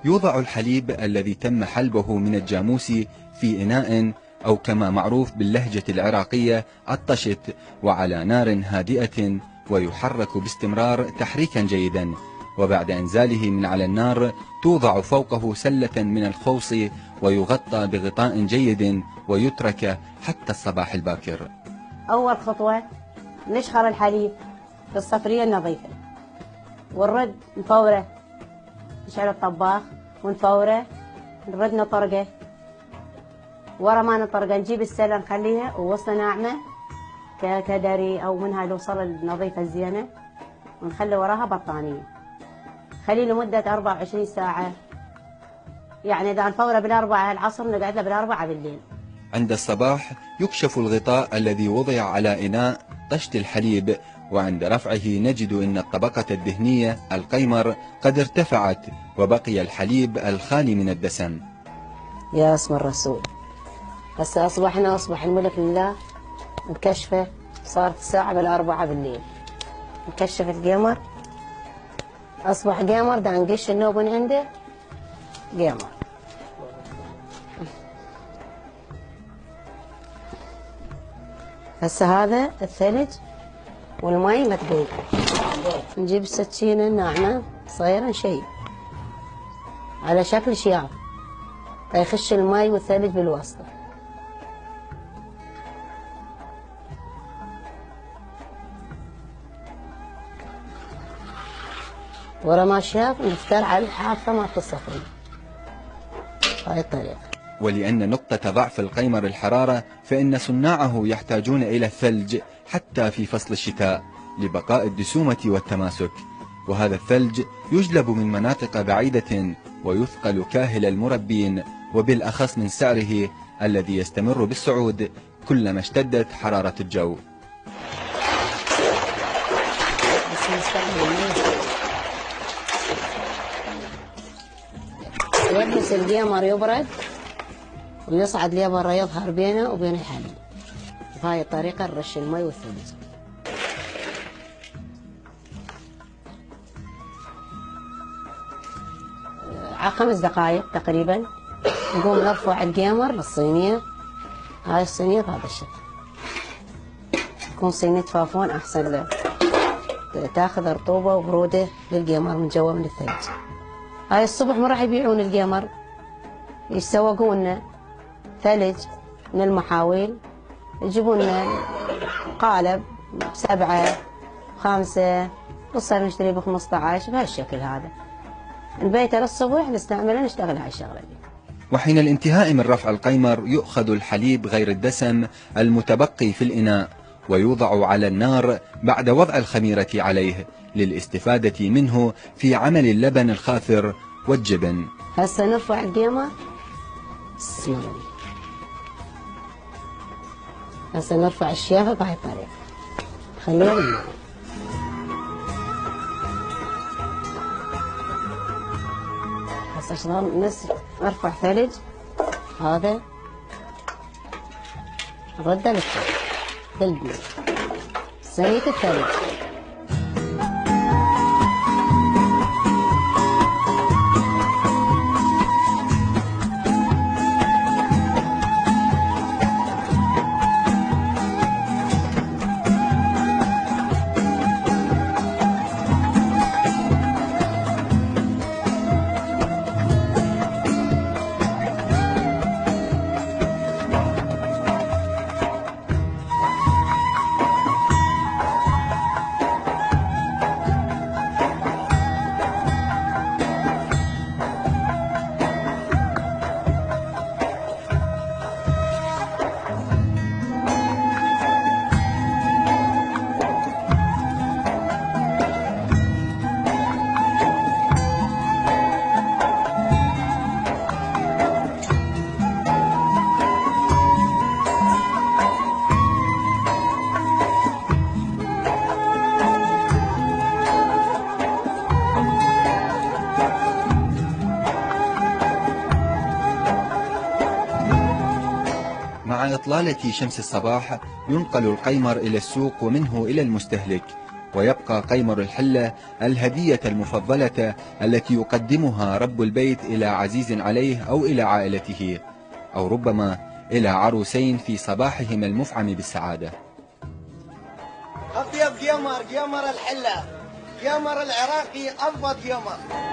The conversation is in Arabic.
يوضع الحليب الذي تم حلبه من الجاموس في إناء أو كما معروف باللهجة العراقية الطشت، وعلى نار هادئة، ويحرك باستمرار تحريكا جيدا. وبعد إنزاله من على النار توضع فوقه سلة من الخوص ويغطى بغطاء جيد ويترك حتى الصباح الباكر. أول خطوة نشخر الحليب بالصفرية النظيفة ونرد نفوره، نشعل الطباخ ونفوره، نرد نطرقه. ورا ما نطرقه نجيب السلة نخليها ووسطها ناعمة كدري أو من هاي الوصلة النظيفة الزينة، ونخلي وراها بطانية خليه لمدة 24 ساعة. يعني إذا نفوره بالأربعة العصر نقعد له بالأربعة بالليل. عند الصباح يكشف الغطاء الذي وضع على إناء طشت الحليب، وعند رفعه نجد أن الطبقة الدهنية القيمر قد ارتفعت وبقي الحليب الخالي من الدسم. يا اسم الرسول، هسه أصبح الملك لله. نكشفه، صارت الساعة بالأربعة بالليل، نكشف القمر، أصبح قمر. دا نقش النوب من عنده قمر. هسه هذا الثلج والمي متقيد. نجيب السكينة الناعمة صغيرة نشيب على شكل شياط فيخش المي والثلج بالوسط. ورا ما شاف نفتر على الحافة مالت الصفري بهاي الطريقة. ولأن نقطة ضعف القيمر الحرارة، فإن صناعه يحتاجون إلى الثلج حتى في فصل الشتاء لبقاء الدسومة والتماسك، وهذا الثلج يجلب من مناطق بعيدة ويثقل كاهل المربين، وبالأخص من سعره الذي يستمر بالصعود كلما اشتدت حرارة الجو. يلبس القمر يبرد ويصعد لي برا يظهر بينه وبين الحليب. بهاي الطريقة نرش المي والثلج. على 5 دقائق تقريبا نقوم نرفع القمر للصينية. هاي الصينية بهذا الشكل، تكون صينية فافون أحسن له، تاخذ رطوبة وبرودة للقمر من جوا من الثلج. هاي الصبح ما راح يبيعون القمر، يسوقون ثلج من المحاويل، يجيبون قالب ب7 ب5 نصير نشتري ب15 بهالشكل هذا. نبيته للصبح نستعمله نشتغل هاي الشغلة دي. وحين الانتهاء من رفع القيمر يؤخذ الحليب غير الدسم المتبقي في الإناء ويوضع على النار بعد وضع الخميرة عليه للاستفادة منه في عمل اللبن الخاثر والجبن. هسه نرفع القمر. بسم الله. هسه نرفع الشيافة بهاي الطريقة، خليها بالنار. هسه شلون نرفع ثلج هذا نرده للثلج سرية الثلج. إطلالة شمس الصباح ينقل القيمر إلى السوق ومنه إلى المستهلك، ويبقى قيمر الحلة الهدية المفضلة التي يقدمها رب البيت إلى عزيز عليه أو إلى عائلته، أو ربما إلى عروسين في صباحهم المفعم بالسعادة. أطيب قمر قمر الحلة، قمر العراقي أضبط قمر.